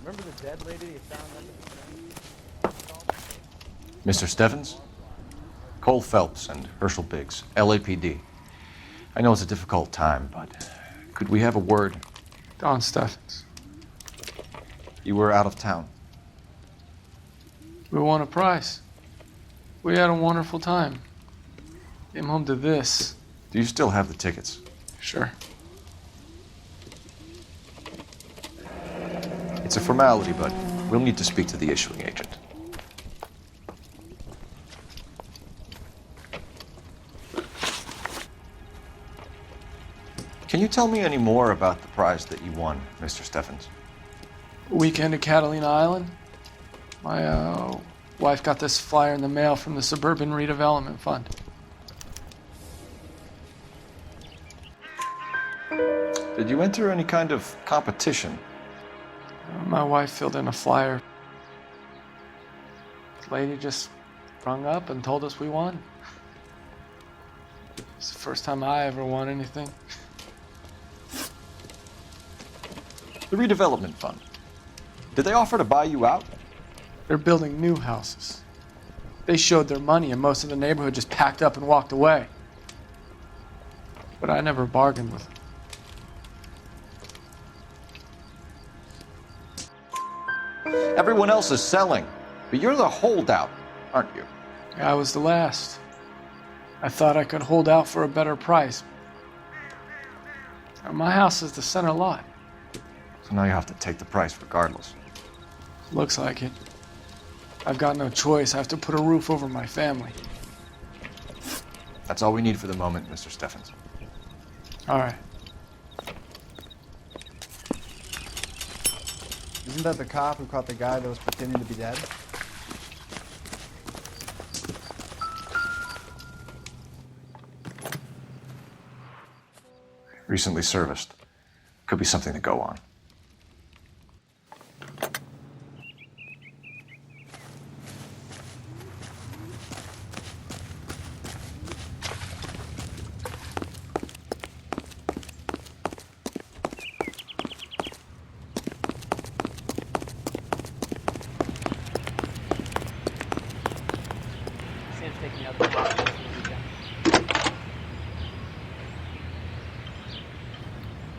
Remember the dead lady you found under the train? Mr. Stevens? Cole Phelps and Herschel Biggs, LAPD. I know it's a difficult time, but could we have a word? Don Stevens. You were out of town. We won a prize. We had a wonderful time. Came home to this. Do you still have the tickets? Sure. It's a formality, but we'll need to speak to the issuing agent. Can you tell me any more about the prize that you won, Mr. Stevens? Weekend at Catalina Island. My wife got this flyer in the mail from the Suburban Redevelopment Fund. Did you enter any kind of competition? My wife filled in a flyer. The lady just rung up and told us we won. It's the first time I ever won anything. The redevelopment fund. Did they offer to buy you out? They're building new houses. They showed their money and most of the neighborhood just packed up and walked away. But I never bargained with them. Everyone else is selling, but you're the holdout, aren't you? I was the last. I thought I could hold out for a better price. My house is the center lot. So now you have to take the price regardless. Looks like it. I've got no choice. I have to put a roof over my family. That's all we need for the moment, Mr. Stevens. All right. Isn't that the cop who caught the guy that was pretending to be dead? Recently serviced. Could be something to go on.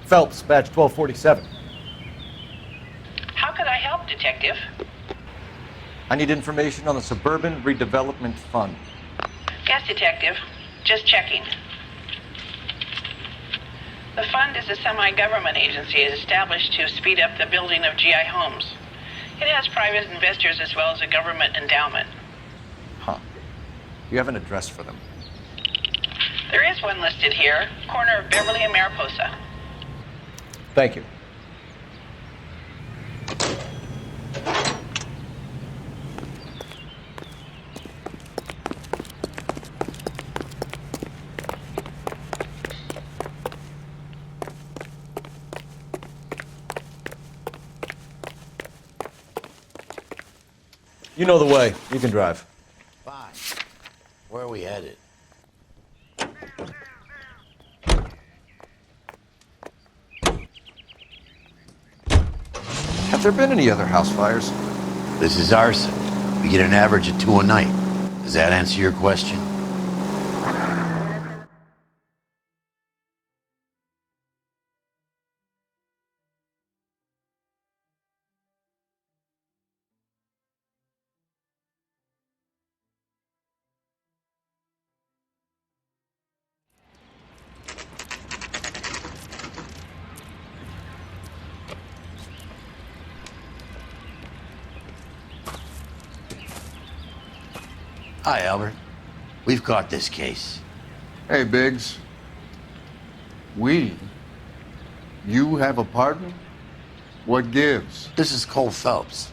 Phelps, badge 1247. How could I help, Detective? I need information on the Suburban Redevelopment Fund. Yes, Detective. Just checking. The fund is a semi-government agency established to speed up the building of GI homes. It has private investors as well as a government endowment. Huh. You have an address for them? There is one listed here, corner of Beverly and Mariposa. Thank you. You know the way. You can drive. Fine. Where are we headed? Have there been any other house fires? This is arson. We get an average of 2 a night. Does that answer your question? Hi, Albert. We've caught this case. Hey, Biggs. We? You have a partner? What gives? This is Cole Phelps.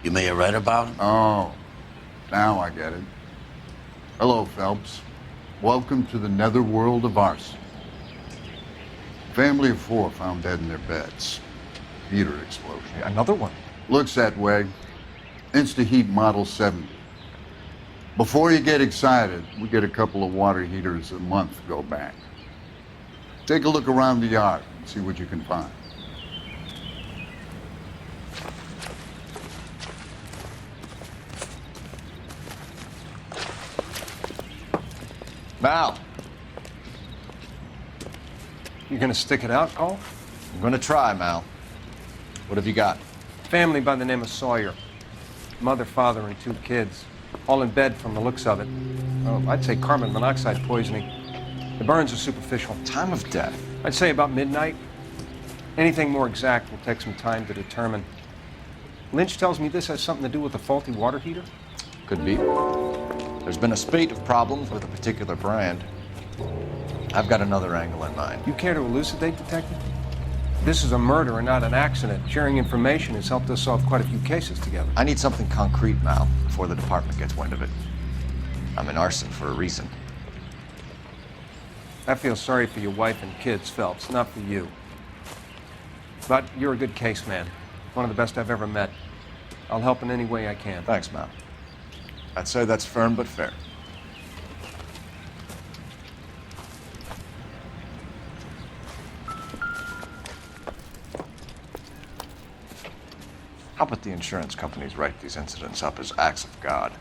You may have read about him. Oh, now I get it. Hello, Phelps. Welcome to the netherworld of arson. Family of 4 found dead in their beds. Heater explosion. Another one. Looks that way. Insta-heat Model 70. Before you get excited, we get a couple of water heaters a month go back. Take a look around the yard and see what you can find. Val, You gonna stick it out, Cole? I'm gonna try, Mal. What have you got? Family by the name of Sawyer. Mother, father, and 2 kids. All in bed from the looks of it. Oh, I'd say carbon monoxide poisoning. The burns are superficial. Time of death. I'd say about midnight. Anything more exact will take some time to determine. Lynch tells me this has something to do with a faulty water heater. Could be. There's been a spate of problems with a particular brand. I've got another angle in mind. You care to elucidate, Detective? This is a murder and not an accident. Sharing information has helped us solve quite a few cases together. I need something concrete, Mal, before the department gets wind of it. I'm in arson for a reason. I feel sorry for your wife and kids, Phelps, not for you. But you're a good case man. One of the best I've ever met. I'll help in any way I can. Thanks, Mal. I'd say that's firm but fair. How about the insurance companies write these incidents up as acts of God?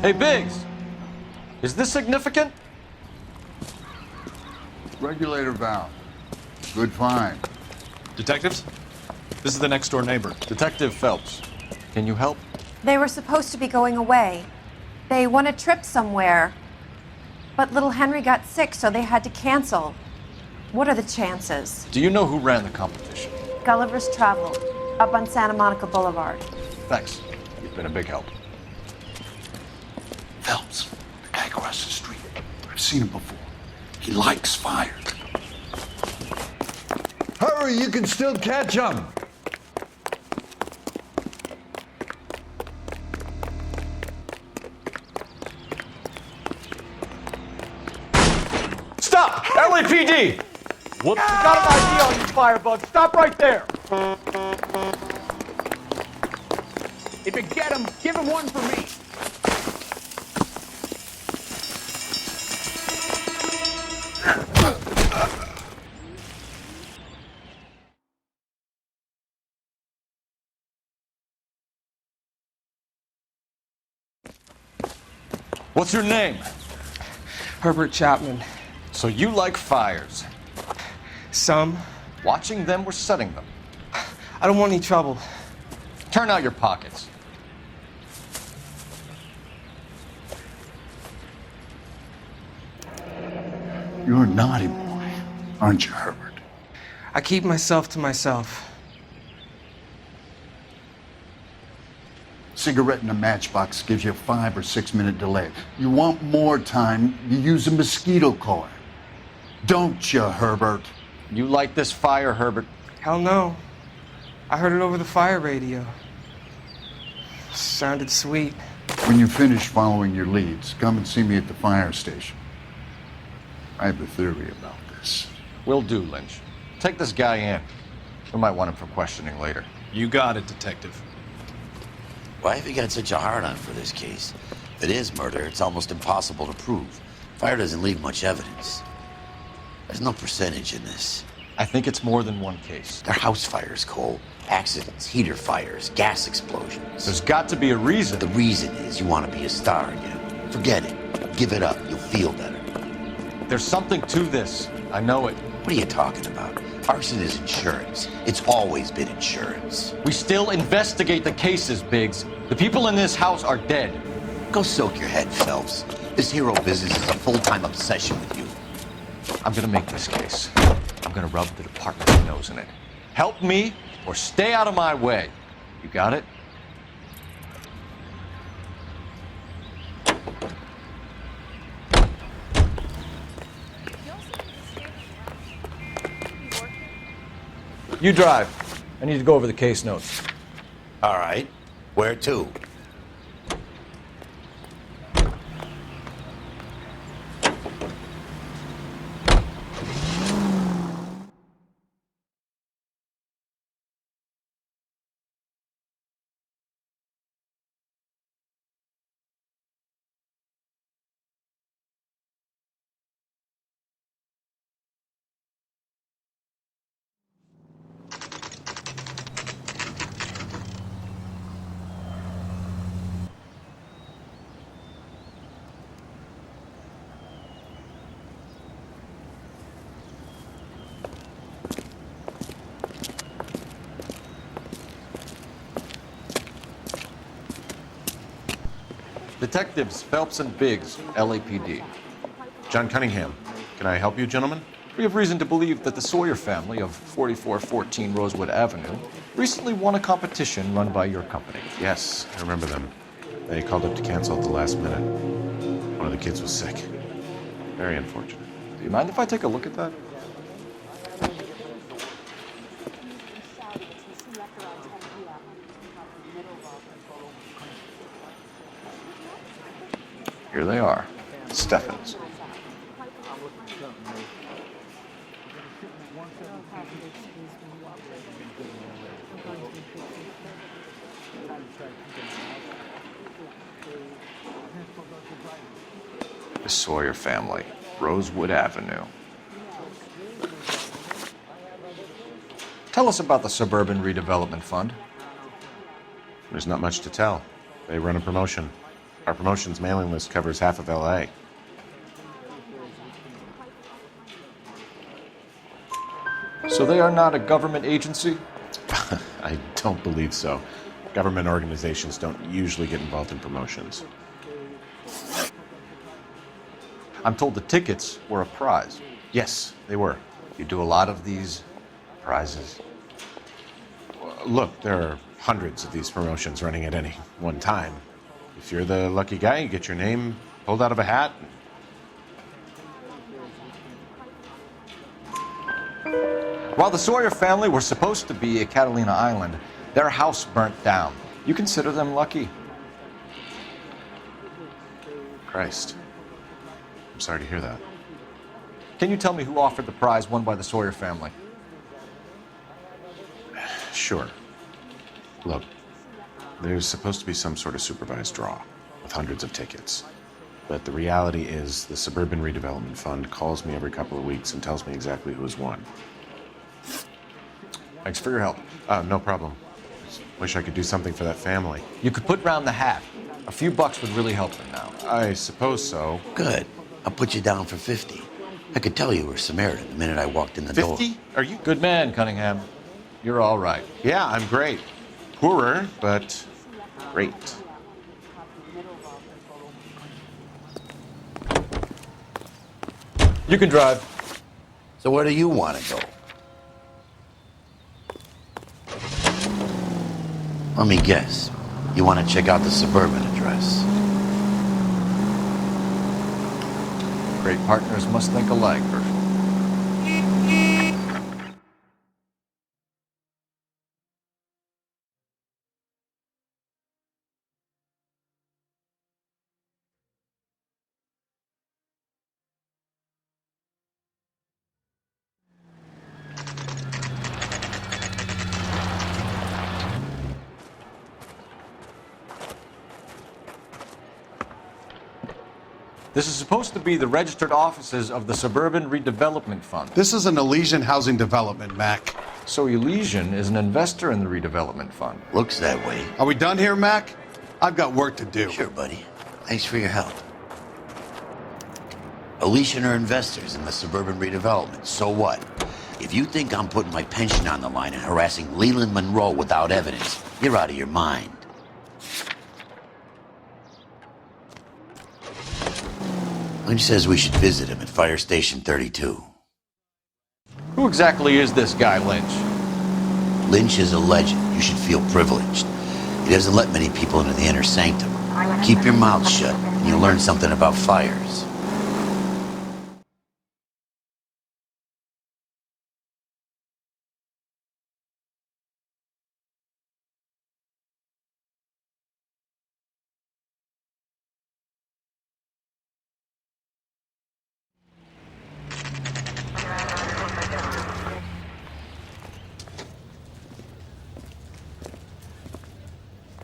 Hey, Biggs! Is this significant? Regulator valve. Good find. Detectives? This is the next door neighbor. Detective Phelps, can you help? They were supposed to be going away. They won a trip somewhere. But little Henry got sick, so they had to cancel. What are the chances? Do you know who ran the competition? Gulliver's Travel, up on Santa Monica Boulevard. Thanks. You've been a big help. Phelps, the guy across the street. I've seen him before. He likes fire. Hurry, you can still catch him. Stop! LAPD! What? We got an ID on you, firebug. Stop right there! If you get him, give him one for me. What's your name? Herbert Chapman. So you like fires. Some. Watching them or setting them? I don't want any trouble. Turn out your pockets. You're a naughty boy, aren't you, Herbert? I keep myself to myself. Cigarette in a matchbox gives you a 5 or 6 minute delay. You want more time, you use a mosquito coil. Don't you, Herbert? You like this fire, Herbert? Hell no. I heard it over the fire radio. Sounded sweet. When you finish following your leads, come and see me at the fire station. I have a theory about this. Will do, Lynch. Take this guy in. We might want him for questioning later. You got it, Detective. Why have you got such a hard-on for this case? If it is murder, it's almost impossible to prove. Fire doesn't leave much evidence. There's no percentage in this. I think it's more than one case. They're house fires, Cole. Accidents, heater fires, gas explosions. There's got to be a reason. The reason is you want to be a star again. Forget it. Give it up. You'll feel better. There's something to this. I know it. What are you talking about? Arson is insurance. It's always been insurance. We still investigate the cases, Biggs. The people in this house are dead. Go soak your head, Phelps. This hero business is a full-time obsession with you. I'm gonna make this case. I'm gonna rub the department's nose in it. Help me or stay out of my way. You got it? You drive. I need to go over the case notes. All right. Where to? Detectives Phelps and Biggs, LAPD. John Cunningham. Can I help you, gentlemen? We have reason to believe that the Sawyer family of 4414 Rosewood Avenue recently won a competition run by your company. Yes, I remember them. They called up to cancel at the last minute. One of the kids was sick. Very unfortunate. Do you mind if I take a look at that? Here they are. Steffens. The Sawyer family, Rosewood Avenue. Tell us about the Suburban Redevelopment Fund. There's not much to tell. They run a promotion. Our promotion's mailing list covers half of LA. So they are not a government agency? I don't believe so. Government organizations don't usually get involved in promotions. I'm told the tickets were a prize. Yes, they were. You do a lot of these prizes. Look, there are hundreds of these promotions running at any one time. If you're the lucky guy, you get your name pulled out of a hat. While the Sawyer family were supposed to be at Catalina Island, their house burnt down. You consider them lucky? Christ. I'm sorry to hear that. Can you tell me who offered the prize won by the Sawyer family? Sure. Look, there's supposed to be some sort of supervised draw with hundreds of tickets. But the reality is the Suburban Redevelopment Fund calls me every couple of weeks and tells me exactly who has won. Thanks for your help. No problem. Just wish I could do something for that family. You could put round the hat. A few bucks would really help them now. I suppose so. Good. I'll put you down for 50. I could tell you were Samaritan the minute I walked in the door. 50? Are you Good man, Cunningham. You're all right. Yeah, I'm great. Poorer, but great. You can drive. So where do you want to go? Let me guess. You want to check out the Suburban address. Great partners must think alike, Herschel. This is supposed to be the registered offices of the Suburban Redevelopment Fund. This is an Elysian housing development, Mac. So Elysian is an investor in the redevelopment fund. Looks that way. Are we done here, Mac? I've got work to do. Sure, buddy. Thanks for your help. Elysian are investors in the Suburban Redevelopment. So what? If you think I'm putting my pension on the line and harassing Leland Monroe without evidence, you're out of your mind. Lynch says we should visit him at Fire Station 32. Who exactly is this guy, Lynch? Lynch is a legend. You should feel privileged. He doesn't let many people into the inner sanctum. Keep your mouth shut, and you'll learn something about fires.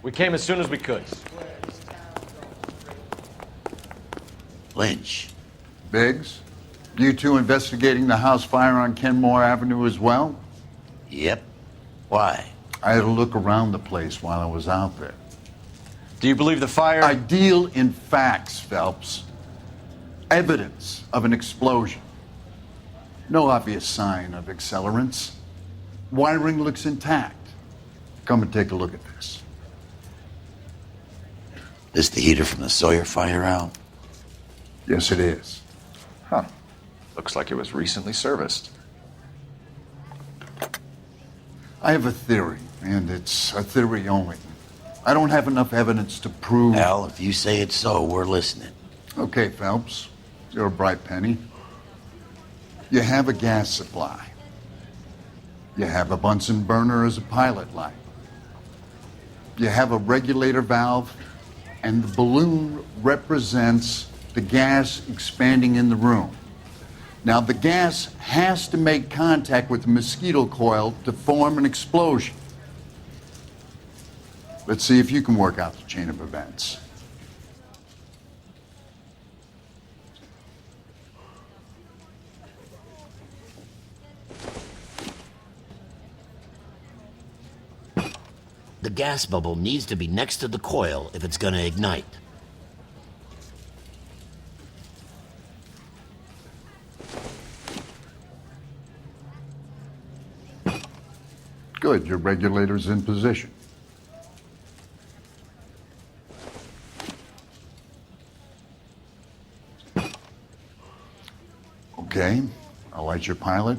We came as soon as we could. Lynch. Biggs, you two investigating the house fire on Kenmore Avenue as well? Yep. Why? I had a look around the place while I was out there. Do you believe the fire? I deal in facts, Phelps. Evidence of an explosion. No obvious sign of accelerants. Wiring looks intact. Come and take a look at this. This the heater from the Sawyer fire, Al? Yes, it is. Huh. Looks like it was recently serviced. I have a theory, and it's a theory only. I don't have enough evidence to prove... Al, if you say it's so, we're listening. Okay, Phelps. You're a bright penny. You have a gas supply. You have a Bunsen burner as a pilot light. You have a regulator valve, and the balloon represents the gas expanding in the room. Now, the gas has to make contact with the mosquito coil to form an explosion. Let's see if you can work out the chain of events. The gas bubble needs to be next to the coil if it's gonna ignite. Good, your regulator's in position. Okay, I'll light your pilot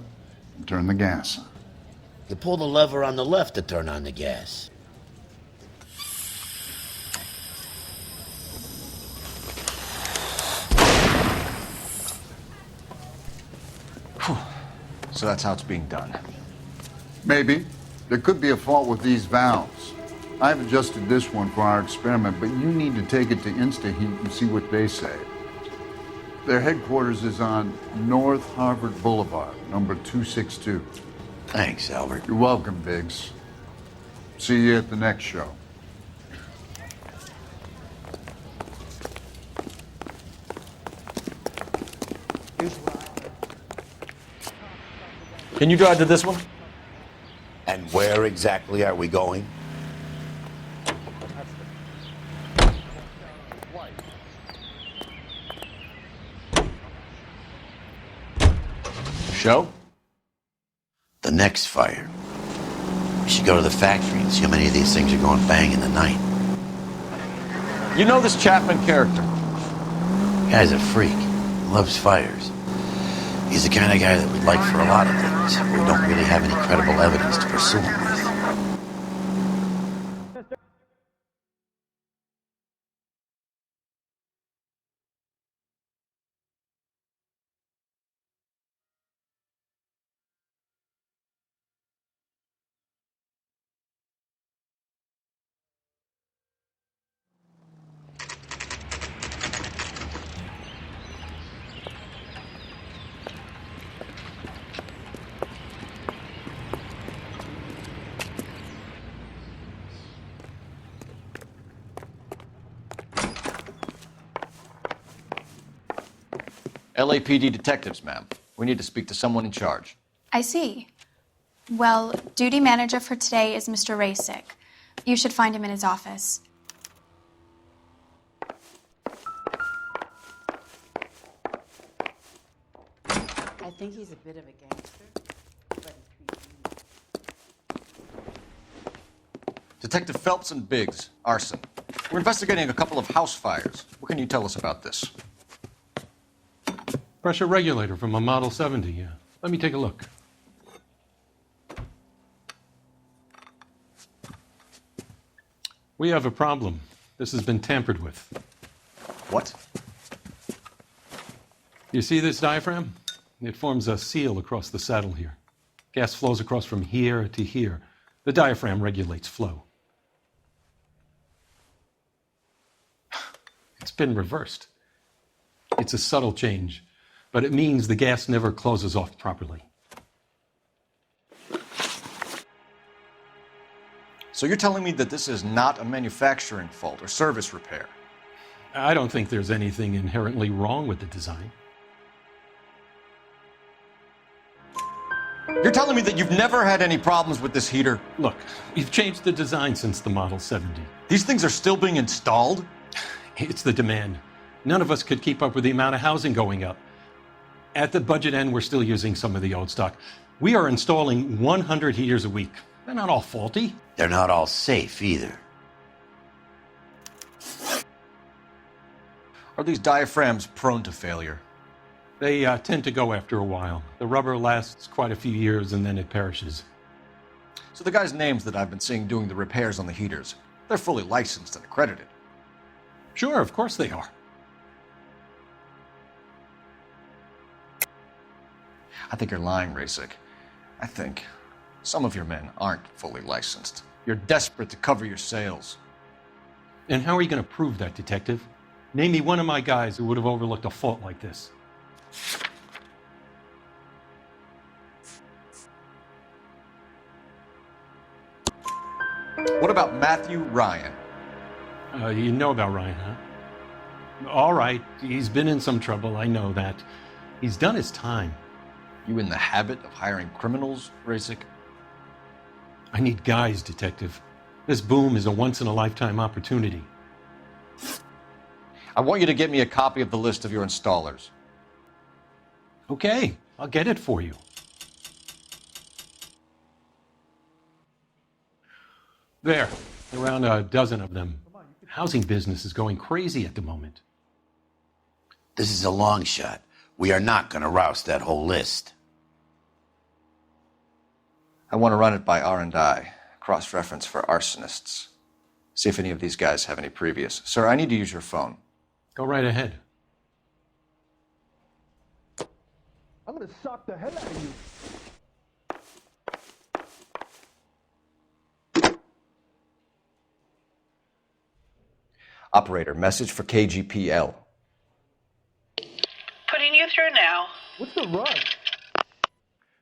and turn the gas on. You pull the lever on the left to turn on the gas. So that's how it's being done. Maybe. There could be a fault with these valves. I've adjusted this one for our experiment, but you need to take it to InstaHeat and see what they say. Their headquarters is on North Harvard Boulevard, number 262. Thanks, Albert. You're welcome, Biggs. See you at the next show. Can you drive to this one? And where exactly are we going? Show? The next fire. We should go to the factory and see how many of these things are going bang in the night. You know this Chapman character? Guy's a freak. Loves fires. He's the kind of guy that we'd like for a lot of things, but we don't really have any credible evidence to pursue him with. LAPD detectives, ma'am. We need to speak to someone in charge. I see. Well, duty manager for today is Mr. Rasick. You should find him in his office. I think he's a bit of a gangster, but he's Detective Phelps and Biggs, arson. We're investigating a couple of house fires. What can you tell us about this? Pressure regulator from a Model 70, yeah. Let me take a look. We have a problem. This has been tampered with. What? You see this diaphragm? It forms a seal across the saddle here. Gas flows across from here to here. The diaphragm regulates flow. It's been reversed. It's a subtle change, but it means the gas never closes off properly. So you're telling me that this is not a manufacturing fault or service repair? I don't think there's anything inherently wrong with the design. You're telling me that you've never had any problems with this heater? Look, we've changed the design since the Model 70. These things are still being installed? It's the demand. None of us could keep up with the amount of housing going up. At the budget end, we're still using some of the old stock. We are installing 100 heaters a week. They're not all faulty. They're not all safe either. Are these diaphragms prone to failure? They tend to go after a while. The rubber lasts quite a few years and then it perishes. So the guys' names that I've been seeing doing the repairs on the heaters, they're fully licensed and accredited. Sure, of course they are. I think you're lying, Rasik. I think some of your men aren't fully licensed. You're desperate to cover your sales. And how are you going to prove that, Detective? Name me one of my guys who would have overlooked a fault like this. What about Matthew Ryan? You know about Ryan, huh? All right, he's been in some trouble, I know that. He's done his time. You in the habit of hiring criminals, Rasik? I need guys, Detective. This boom is a once-in-a-lifetime opportunity. I want you to get me a copy of the list of your installers. Okay, I'll get it for you. There, around a dozen of them. Housing business is going crazy at the moment. This is a long shot. We are not going to roust that whole list. I want to run it by R&I, cross-reference for arsonists. See if any of these guys have any previous. Sir, I need to use your phone. Go right ahead. I'm gonna sock the hell out of you. Operator, message for KGPL. Putting you through now. What's the rush?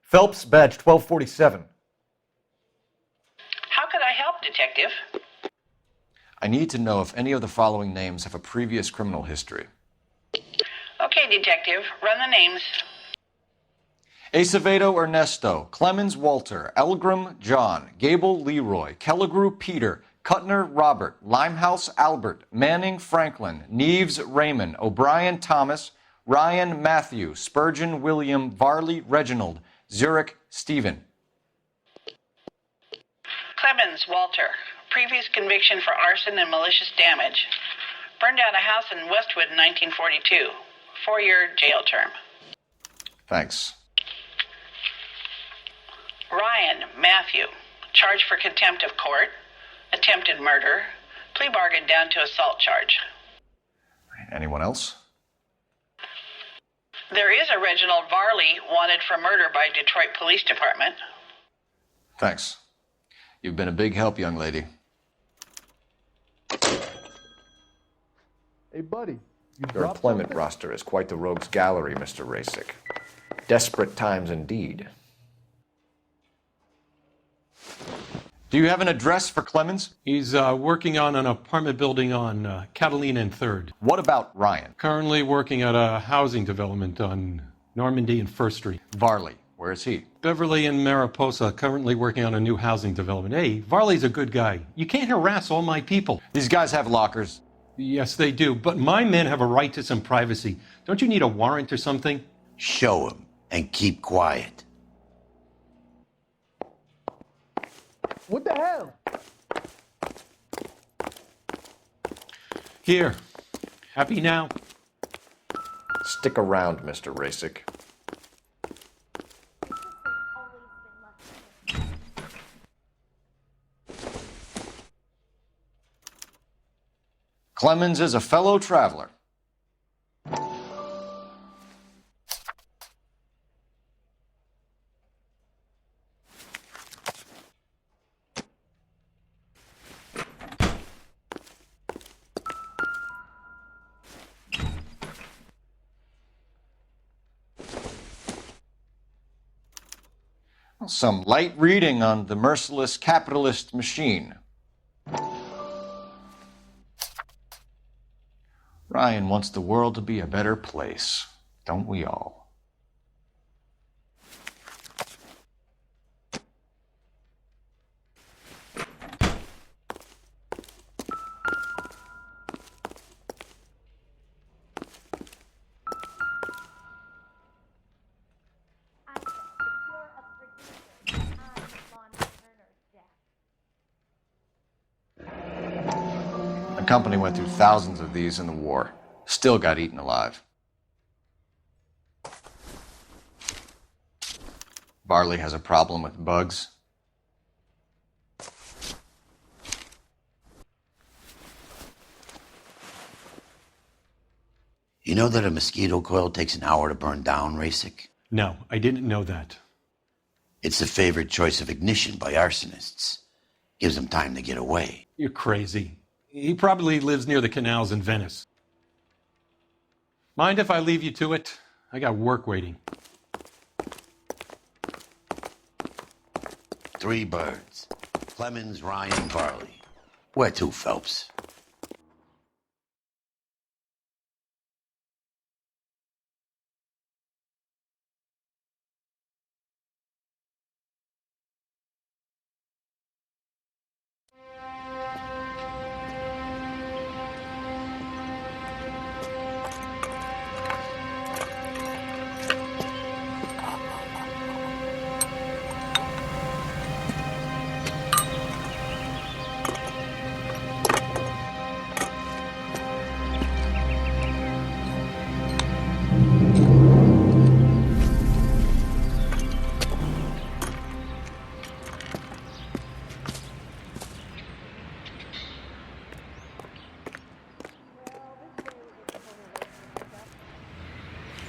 Phelps, badge 1247. How could I help, Detective? I need to know if any of the following names have a previous criminal history. Okay, Detective, run the names. Acevedo Ernesto, Clemens Walter, Elgram John, Gable Leroy, Kelligrew Peter, Cutner Robert, Limehouse Albert, Manning Franklin, Neves Raymond, O'Brien Thomas, Ryan Matthew, Spurgeon William, Varley Reginald, Zurich Stephen. Clemens Walter. Previous conviction for arson and malicious damage. Burned down a house in Westwood in 1942. 4-year jail term. Thanks. Ryan Matthew. Charged for contempt of court. Attempted murder. Plea bargain down to assault charge. Anyone else? There is a Reginald Varley wanted for murder by Detroit Police Department. Thanks. You've been a big help, young lady. Hey, buddy. Your employment roster is quite the rogues gallery, Mr. Rasik. Desperate times indeed. Do you have an address for Clemens? He's working on an apartment building on Catalina and 3rd. What about Ryan? Currently working at a housing development on Normandy and 1st Street. Varley, where is he? Beverly and Mariposa, currently working on a new housing development. Hey, Varley's a good guy. You can't harass all my people. These guys have lockers. Yes, they do, but my men have a right to some privacy. Don't you need a warrant or something? Show him and keep quiet. What the hell? Here. Happy now? Stick around, Mr. Rasik. Clemens is a fellow traveler. Some light reading on the merciless capitalist machine. Ryan wants the world to be a better place, don't we all? The company went through thousands of these in the war. Still got eaten alive. Barley has a problem with bugs. You know that a mosquito coil takes an hour to burn down, Rasic? No, I didn't know that. It's the favorite choice of ignition by arsonists. Gives them time to get away. You're crazy. He probably lives near the canals in Venice. Mind if I leave you to it? I got work waiting. 3 birds. Clemens, Ryan, Barley. Where to, Phelps?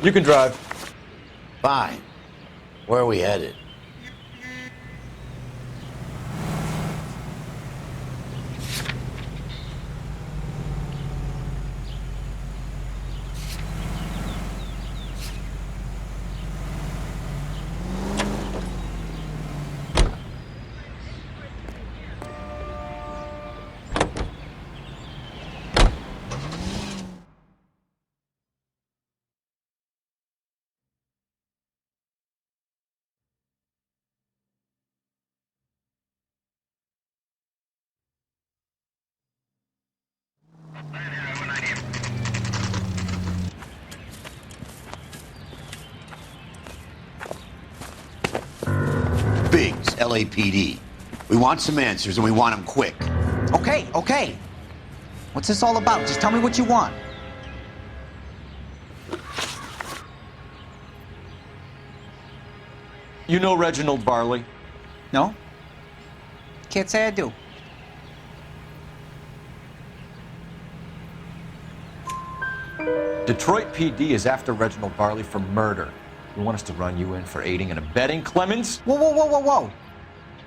You can drive. Fine. Where are we headed? Biggs, LAPD. We want some answers and we want them quick. Okay, okay. What's this all about? Just tell me what you want. You know Reginald Barley? No? Can't say I do. Detroit PD is after Reginald Barley for murder. You want us to run you in for aiding and abetting, Clemens? Whoa, whoa, whoa, whoa, whoa.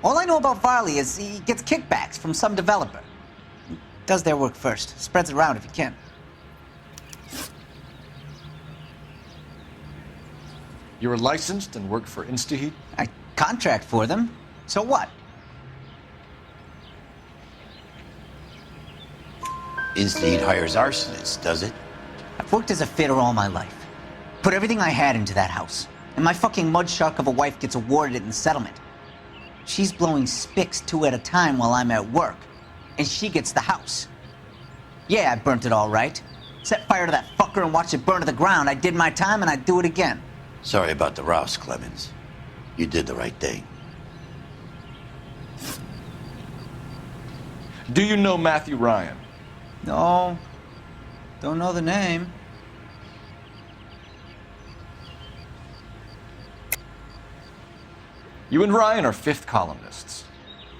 All I know about Varley is he gets kickbacks from some developer. He does their work first. Spreads it around if he can. You were licensed and worked for InstaHeat? I contract for them. So what? InstaHeat hires arsonists, does it? I've worked as a fitter all my life. Put everything I had into that house. And my fucking mud shark of a wife gets awarded it in settlement. She's blowing spics 2 at a time while I'm at work. And she gets the house. Yeah, I burnt it all right. Set fire to that fucker and watched it burn to the ground. I did my time and I'd do it again. Sorry about the rouse, Clemens. You did the right thing. Do you know Matthew Ryan? No. Don't know the name. You and Ryan are fifth columnists.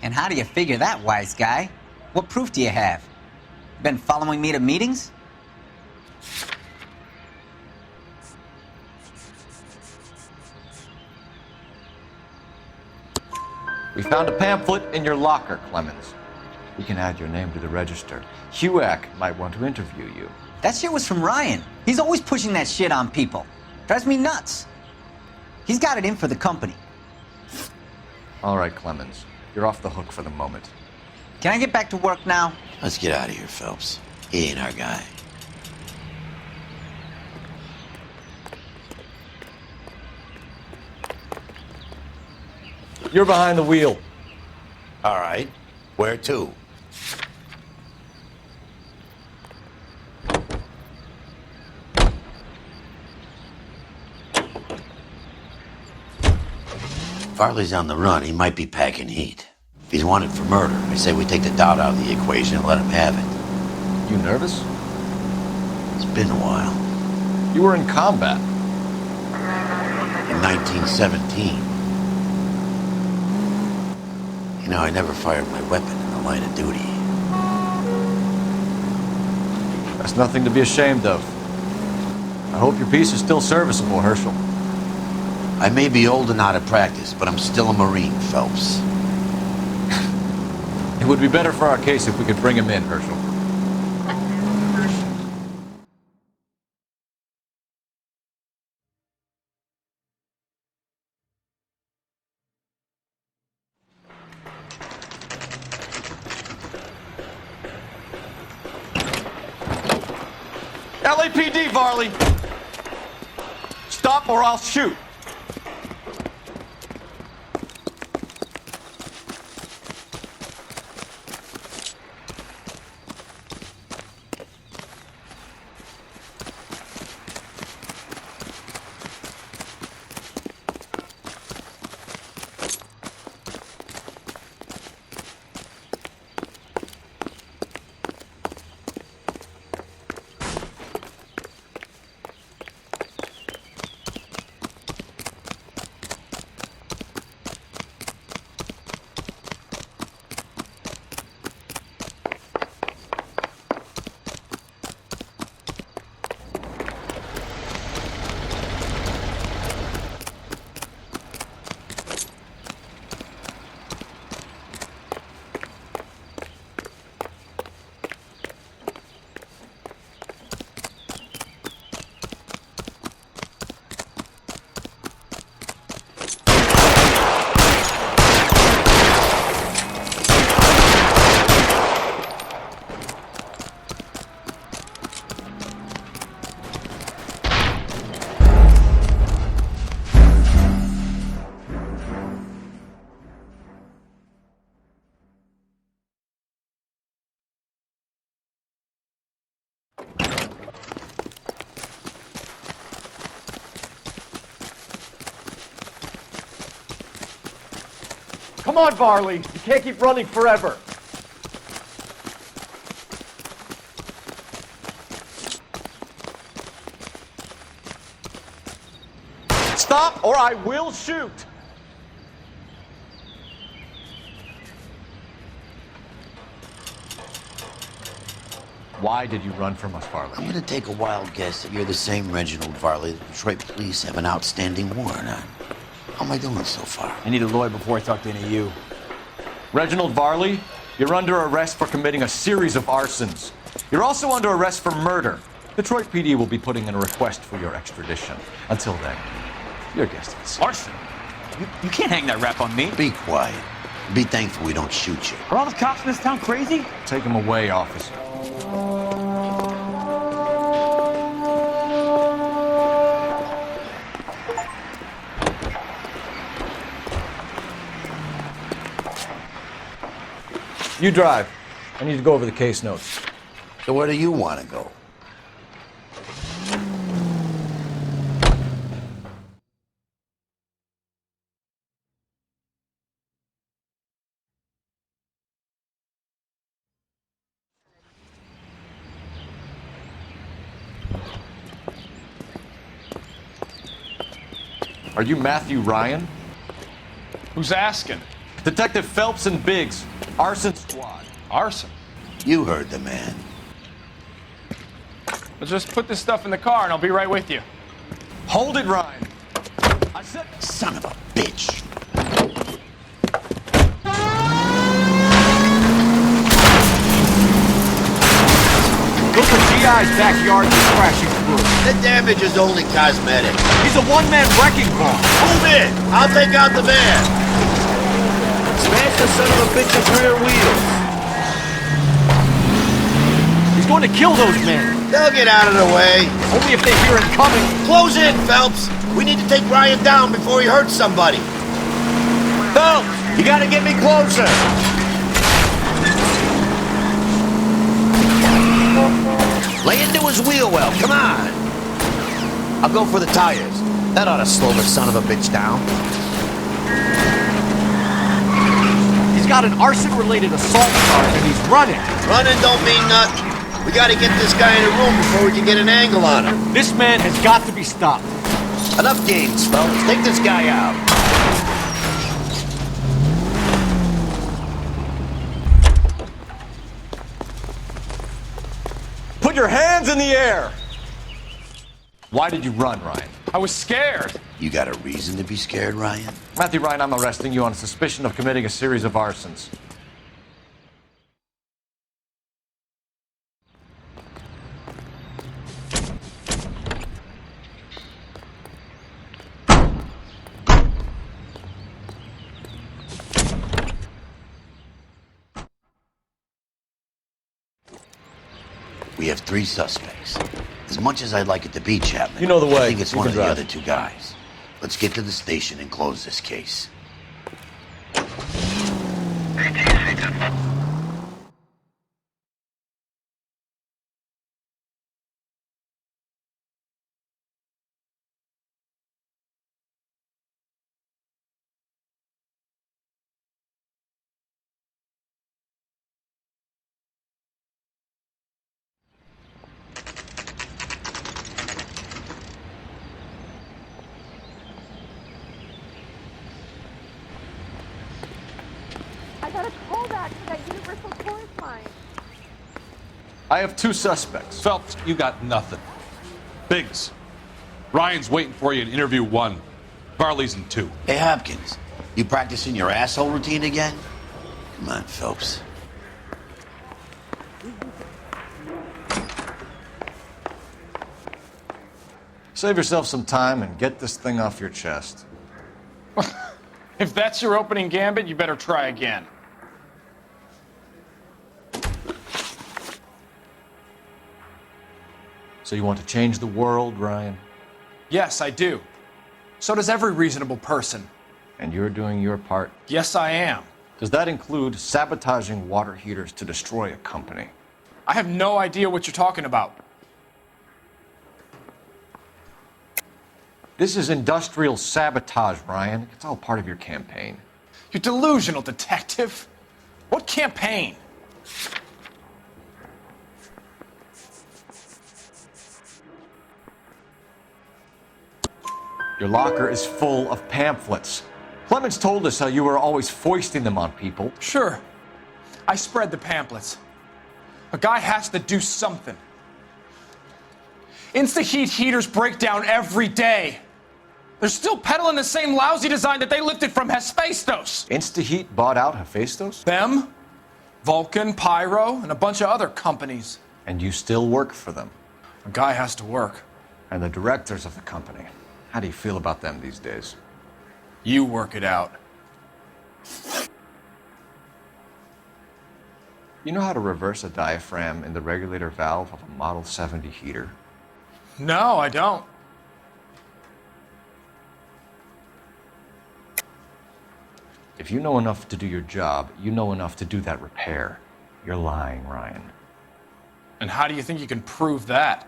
And how do you figure that, wise guy? What proof do you have? Been following me to meetings? We found a pamphlet in your locker, Clemens. We can add your name to the register. HUAC might want to interview you. That shit was from Ryan. He's always pushing that shit on people. Drives me nuts. He's got it in for the company. All right, Clemens. You're off the hook for the moment. Can I get back to work now? Let's get out of here, Phelps. He ain't our guy. You're behind the wheel. All right. Where to? Farley's on the run. He might be packing heat. If he's wanted for murder, I say we take the doubt out of the equation and let him have it. You nervous? It's been a while. You were in combat. In 1917. You know, I never fired my weapon in the line of duty. That's nothing to be ashamed of. I hope your piece is still serviceable, Herschel. I may be old and out of practice, but I'm still a Marine, Phelps. It would be better for our case if we could bring him in, Herschel. LAPD, Varley! Stop or I'll shoot! Come on, Varley. You can't keep running forever. Stop or I will shoot. Why did you run from us, Varley? I'm gonna take a wild guess that you're the same Reginald Varley the Detroit police have an outstanding warrant on. How am I doing so far? I need a lawyer before I talk to any of you. Reginald Varley, you're under arrest for committing a series of arsons. You're also under arrest for murder. Detroit PD will be putting in a request for your extradition. Until then, your guest is arson. You can't hang that rap on me. Be quiet. Be thankful we don't shoot you. Are all the cops in this town crazy? Take him away, officer. You drive. I need to go over the case notes. So where do you want to go? Are you Matthew Ryan? Who's asking? Detective Phelps and Biggs, arson squad. Arson? You heard the man. Well, just put this stuff in the car and I'll be right with you. Hold it, Ryan. I said... Son of a bitch. Look at G.I.'s backyard is crashing through. The damage is only cosmetic. He's a one-man wrecking ball. Move in! I'll take out the van. Smash the son of a bitch's rear wheels. He's going to kill those men. They'll get out of the way. Only if they hear him coming. Close in, Phelps. We need to take Ryan down before he hurts somebody. Phelps, you gotta get me closer. Lay into his wheel well, come on. I'll go for the tires. That ought to slow the son of a bitch down. He's got an arson-related assault charge and he's running. Running don't mean nothing. We gotta get this guy in a room before we can get an angle on him. This man has got to be stopped. Enough games, fellas. Take this guy out. Put your hands in the air! Why did you run, Ryan? I was scared. You got a reason to be scared, Ryan? Matthew Ryan, I'm arresting you on suspicion of committing a series of arsons. We have 3 suspects. As much as I'd like it to be Chapman, You know the way. I think it's You one can of the drive. other 2 guys. Let's get to the station and close this case. I got a call back for that Universal Chorus line. I have 2 suspects. Phelps, you got nothing. Biggs, Ryan's waiting for you in interview 1. Varley's in 2. Hey, Hopkins, you practicing your asshole routine again? Come on, Phelps. Save yourself some time and get this thing off your chest. If that's your opening gambit, you better try again. So you want to change the world, Ryan? Yes, I do. So does every reasonable person. And you're doing your part? Yes, I am. Does that include sabotaging water heaters to destroy a company? I have no idea what you're talking about. This is industrial sabotage, Ryan. It's all part of your campaign. You delusional detective. What campaign? Your locker is full of pamphlets. Clemens told us how you were always foisting them on people. Sure. I spread the pamphlets. A guy has to do something. Insta-heat heaters break down every day. They're still peddling the same lousy design that they lifted from Hephaestus. InstaHeat bought out Hephaestus? Them, Vulcan, Pyro, and a bunch of other companies. And you still work for them? A guy has to work. And the directors of the company. How do you feel about them these days? You work it out. You know how to reverse a diaphragm in the regulator valve of a Model 70 heater? No, I don't. If you know enough to do your job, you know enough to do that repair. You're lying, Ryan. And how do you think you can prove that?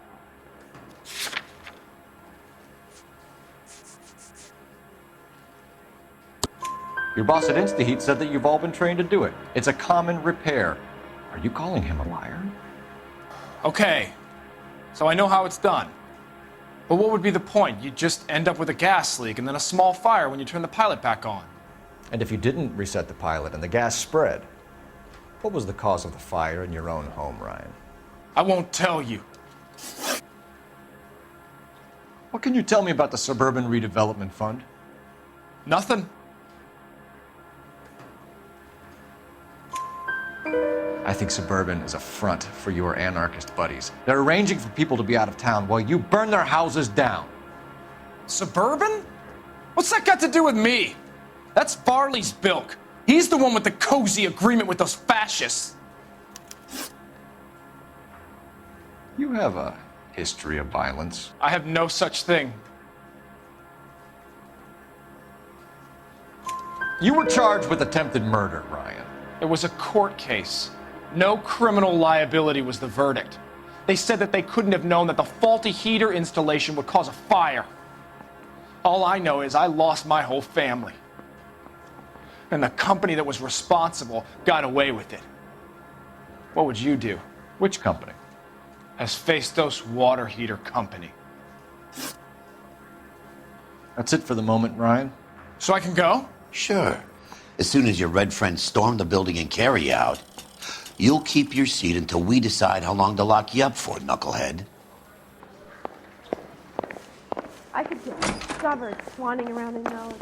Your boss at InstaHeat said that you've all been trained to do it. It's a common repair. Are you calling him a liar? Okay, so I know how it's done. But what would be the point? You'd just end up with a gas leak and then a small fire when you turn the pilot back on. And if you didn't reset the pilot and the gas spread, what was the cause of the fire in your own home, Ryan? I won't tell you. What can you tell me about the Suburban Redevelopment Fund? Nothing. I think Suburban is a front for your anarchist buddies. They're arranging for people to be out of town while you burn their houses down. Suburban? What's that got to do with me? That's Farley's bilk. He's the one with the cozy agreement with those fascists. You have a history of violence. I have no such thing. You were charged with attempted murder, Ryan. It was a court case. No criminal liability was the verdict. They said that they couldn't have known that the faulty heater installation would cause a fire. All I know is I lost my whole family. And the company that was responsible got away with it. What would you do? Which company? Hephaestus Water Heater Company. That's it for the moment, Ryan. So I can go? Sure. As soon as your red friends storm the building and carry you out, you'll keep your seat until we decide how long to lock you up for, knucklehead. I could get discovered swanning around in those.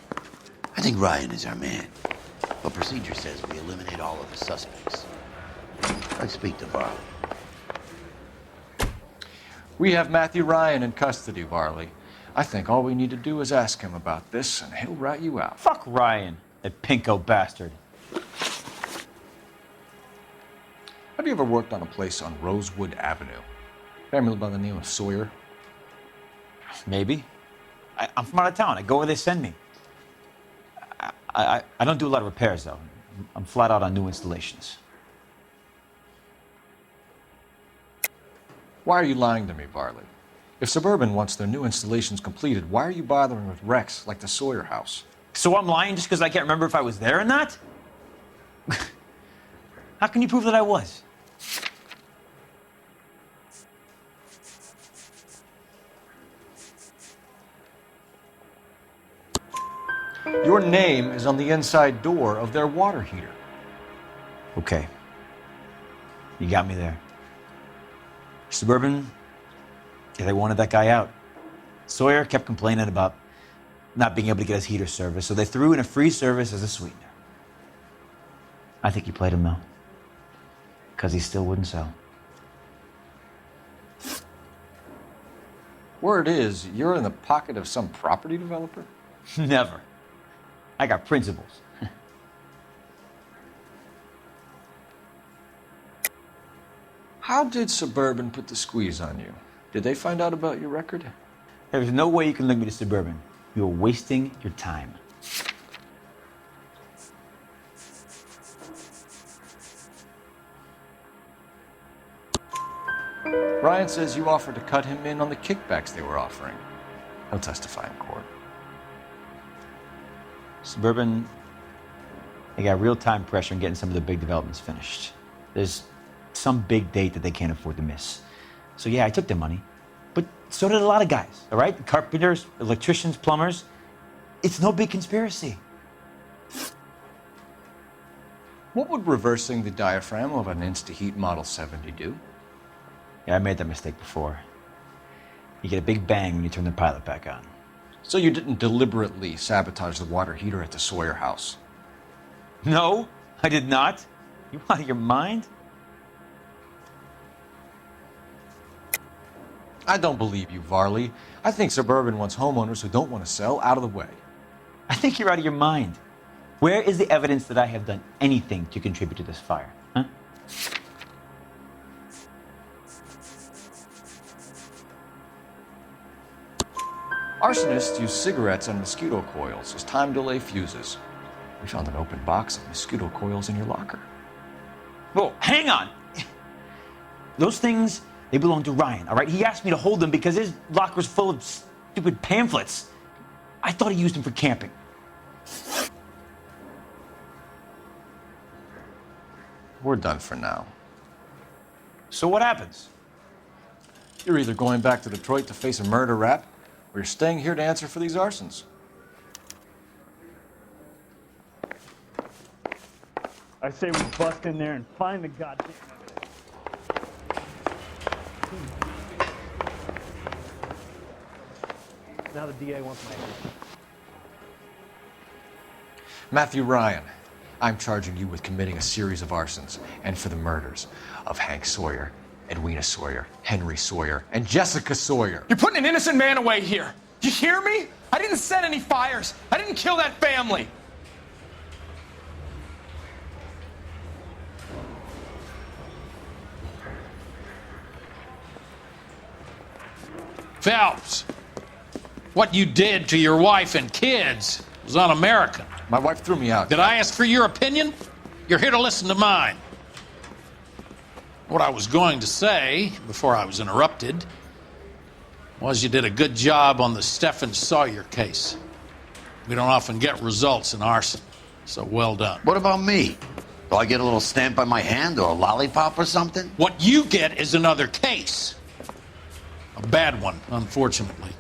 I think Ryan is our man. But procedure says we eliminate all of the suspects. Let's speak to Varley. We have Matthew Ryan in custody, Varley. I think all we need to do is ask him about this, and he'll rat you out. Fuck Ryan, that pinko bastard. Have you ever worked on a place on Rosewood Avenue? Family by the name of Sawyer? Maybe. I'm from out of town. I go where they send me. I don't do a lot of repairs, though. I'm flat out on new installations. Why are you lying to me, Varley? If Suburban wants their new installations completed, why are you bothering with wrecks like the Sawyer house? So I'm lying just because I can't remember if I was there or not? How can you prove that I was? Your name is on the inside door of their water heater. Okay. You got me there. Suburban, yeah, they wanted that guy out. Sawyer kept complaining about not being able to get his heater service, so they threw in a free service as a sweetener. I think he played him, though. Because he still wouldn't sell. Word is, you're in the pocket of some property developer? Never. I got principles. How did Suburban put the squeeze on you? Did they find out about your record? There's no way you can link me to Suburban. You're wasting your time. Ryan says you offered to cut him in on the kickbacks they were offering. He'll testify in court. Suburban, they got real-time pressure on getting some of the big developments finished. There's some big date that they can't afford to miss. So yeah, I took their money, but so did a lot of guys, all right? Carpenters, electricians, plumbers. It's no big conspiracy. What would reversing the diaphragm of an Insta-Heat Model 70 do? Yeah, I made that mistake before. You get a big bang when you turn the pilot back on. So you didn't deliberately sabotage the water heater at the Sawyer house? No, I did not. You out of your mind? I don't believe you, Varley. I think Suburban wants homeowners who don't want to sell out of the way. I think you're out of your mind. Where is the evidence that I have done anything to contribute to this fire? Huh? Arsonists use cigarettes and mosquito coils as time delay fuses. We found an open box of mosquito coils in your locker. Whoa, hang on. Those things, they belong to Ryan, all right? He asked me to hold them because his locker's full of stupid pamphlets. I thought he used them for camping. We're done for now. So what happens? You're either going back to Detroit to face a murder rap, or you're staying here to answer for these arsons. I say we bust in there and find the goddamn evidence. Now the DA wants my head. Matthew Ryan, I'm charging you with committing a series of arsons and for the murders of Hank Sawyer, Edwina Sawyer, Henry Sawyer, and Jessica Sawyer. You're putting an innocent man away here. You hear me? I didn't set any fires. I didn't kill that family. Phelps, what you did to your wife and kids was un-American. My wife threw me out. Did I ask for your opinion? You're here to listen to mine. What I was going to say, before I was interrupted, was you did a good job on the Stephen Sawyer case. We don't often get results in arson, so well done. What about me? Do I get a little stamp on my hand or a lollipop or something? What you get is another case. A bad one, unfortunately.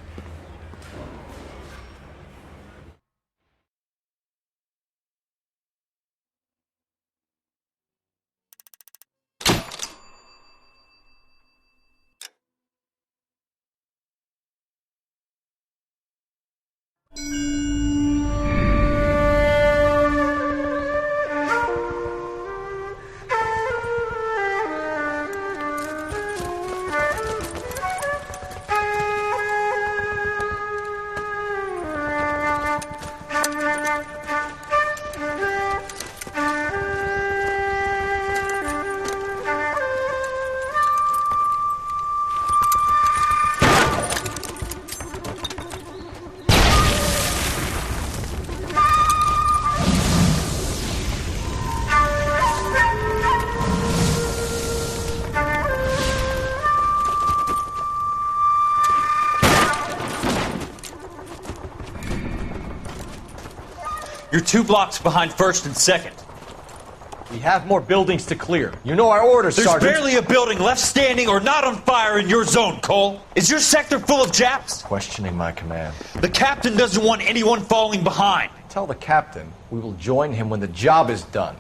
You're 2 blocks behind 1st and 2nd. We have more buildings to clear. You know our orders, Sergeant. There's barely a building left standing or not on fire in your zone, Cole. Is your sector full of Japs? Questioning my command. The captain doesn't want anyone falling behind. Tell the captain we will join him when the job is done.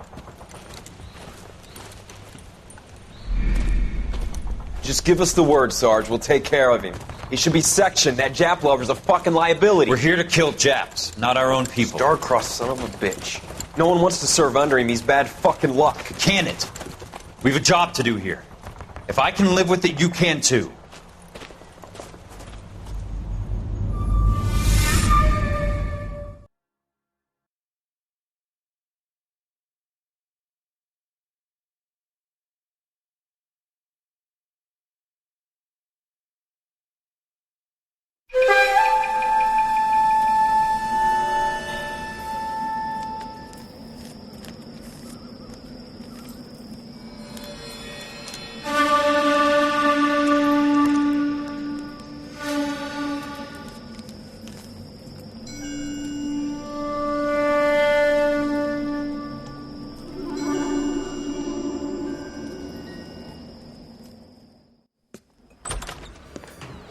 Just give us the word, Sarge. We'll take care of him. He should be sectioned. That Jap lover's a fucking liability. We're here to kill Japs, not our own people. Star-crossed son of a bitch. No one wants to serve under him. He's bad fucking luck. Can it? We have a job to do here. If I can live with it, you can too.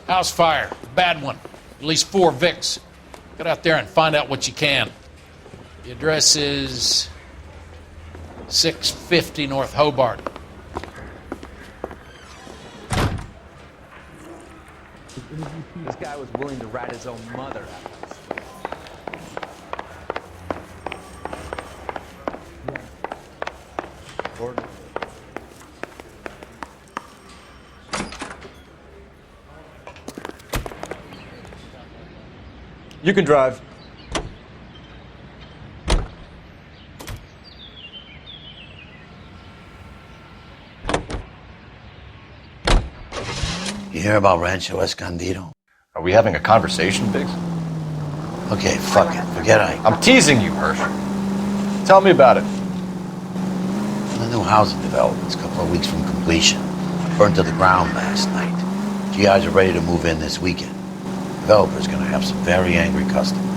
House fire. Bad one. At least 4 Vicks. Get out there and find out what you can. The address is 650 North Hobart. This guy was willing to rat his own mother out. You can drive. You hear about Rancho Escondido? Are we having a conversation, Biggs? Okay, fuck it. Forget I'm teasing you, Hirsch. Tell me about it. The new housing development's a couple of weeks from completion. Burned to the ground last night. GIs are ready to move in this weekend. Developer's gonna have some very angry customers.